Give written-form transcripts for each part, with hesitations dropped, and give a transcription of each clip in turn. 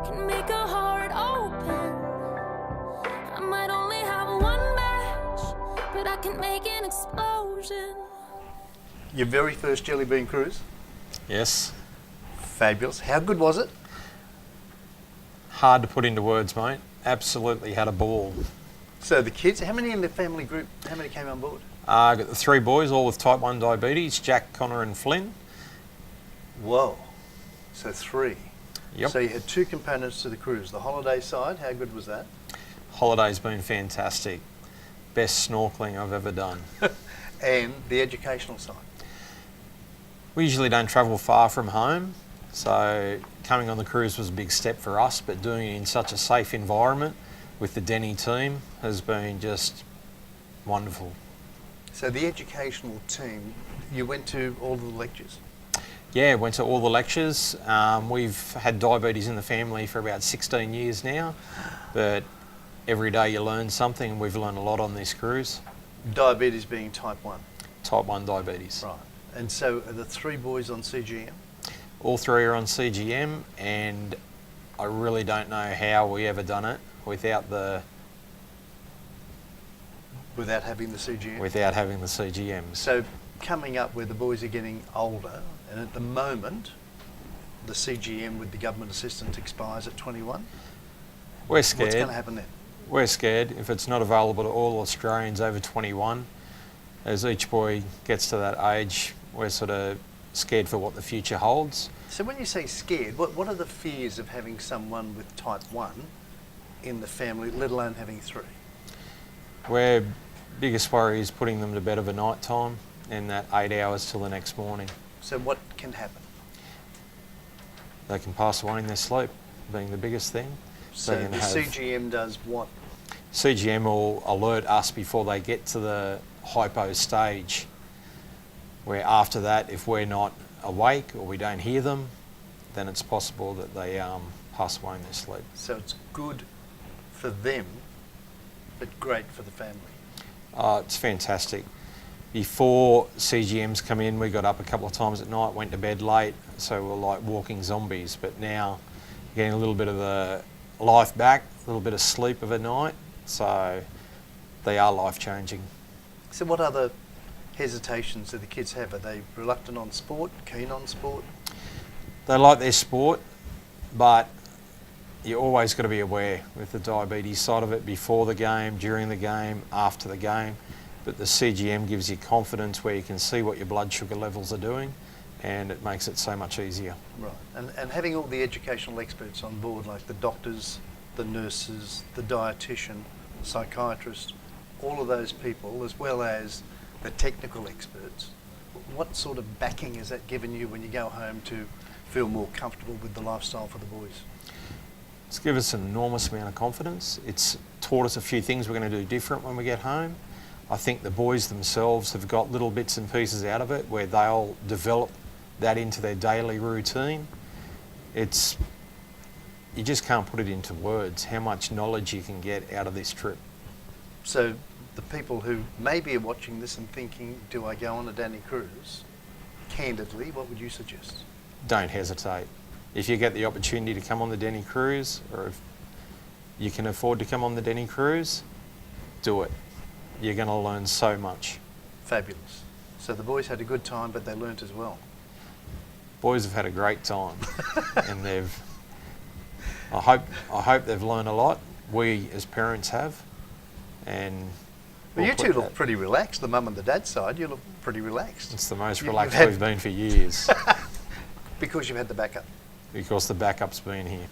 can make a heart open. I might only have one match, but I can make an explosion. Your very first jelly bean cruise? Yes. Fabulous. How good was it? Hard to put into words, mate. Absolutely had a ball. So the kids, how many in the family group, how many came on board? Got the 3 boys, all with type 1 diabetes, Jack, Connor and Flynn. Whoa. So 3. Yep. So you had 2 components to the cruise. The holiday side, how good was that? Holiday's been fantastic. Best snorkelling I've ever done. And the educational side. We usually don't travel far from home, so coming on the cruise was a big step for us, but doing it in such a safe environment with the Danii team has been just wonderful. So the educational team, you went to all the lectures? Yeah, went to all the lectures. We've had diabetes in the family for about 16 years now, but every day you learn something, and we've learned a lot on this cruise. Diabetes being type 1? Type 1 diabetes. Right. And so are the 3 boys on CGM? All 3 are on CGM, and I really don't know how we ever done it without having the CGM? Without having the CGMs. So coming up where the boys are getting older, and at the moment, the CGM with the government assistance expires at 21? We're scared. What's going to happen then? We're scared if it's not available to all Australians over 21. As each boy gets to that age, we're sort of scared for what the future holds. So when you say scared, what are the fears of having someone with type 1 in the family, let alone having 3? Our biggest worry is putting them to bed of a night time and that 8 hours till the next morning. So what can happen? They can pass away in their sleep, being the biggest thing. So the CGM does what? CGM will alert us before they get to the hypo stage, where after that, if we're not awake or we don't hear them, then it's possible that they pass away in their sleep. So it's good for them, but great for the family. It's fantastic. Before CGMs come in, we got up a couple of times at night, went to bed late, so we're like walking zombies. But now, getting a little bit of the life back, a little bit of sleep of a night, so they are life-changing. So what other hesitations do the kids have? Are they reluctant on sport, keen on sport? They like their sport, but you always got to be aware with the diabetes side of it, before the game, during the game, after the game. But the CGM gives you confidence where you can see what your blood sugar levels are doing, and it makes it so much easier. Right, and having all the educational experts on board, like the doctors, the nurses, the dietitian, the psychiatrist, all of those people, as well as the technical experts, what sort of backing has that given you when you go home to feel more comfortable with the lifestyle for the boys? It's given us an enormous amount of confidence. It's taught us a few things we're going to do different when we get home. I think the boys themselves have got little bits and pieces out of it where they'll develop that into their daily routine. You just can't put it into words how much knowledge you can get out of this trip. So the people who maybe are watching this and thinking, do I go on a Danii cruise? Candidly, what would you suggest? Don't hesitate. If you get the opportunity to come on the Danii cruise, or if you can afford to come on the Danii cruise, do it. You're going to learn so much. Fabulous. So the boys had a good time, but they learnt as well. Boys have had a great time, and I hope they've learned a lot. We as parents have, and well, you two look pretty relaxed. The mum and the dad side, you look pretty relaxed. It's the most relaxed we've been for years. Because you've had the backup. Because the backup's been here.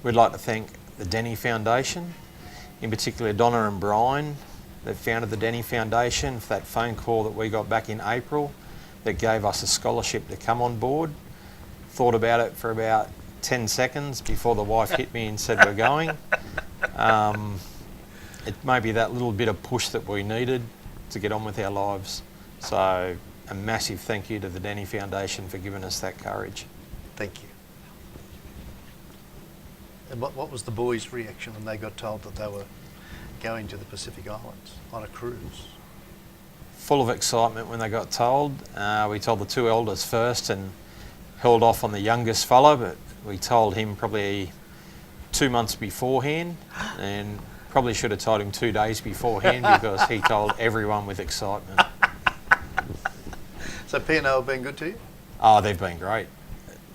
We'd like to thank the Danii Foundation, in particular Donna and Brian. They've founded the Danii Foundation for that phone call that we got back in April that gave us a scholarship to come on board. Thought about it for about 10 seconds before the wife hit me and said we're going. It may be that little bit of push that we needed to get on with our lives. So a massive thank you to the Danii Foundation for giving us that courage. Thank you. And what was the boys' reaction when they got told that they were going to the Pacific Islands on a cruise? Full of excitement when they got told. We told the 2 elders first and held off on the youngest fella, but We told him probably 2 months beforehand, and probably should have told him 2 days beforehand because he told everyone with excitement. So P&O have been good to you? Oh, they've been great.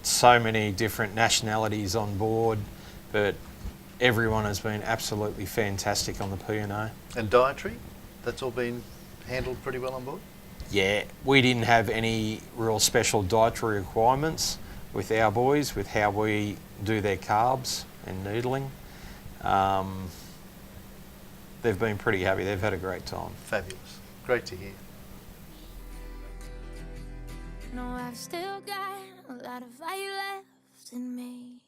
So many different nationalities on board, but everyone has been absolutely fantastic on the P&O. And dietary? That's all been handled pretty well on board? Yeah, we didn't have any real special dietary requirements with our boys, with how we do their carbs and noodling. They've been pretty happy. They've had a great time. Fabulous. Great to hear. No, I've still got a lot of fire left in me.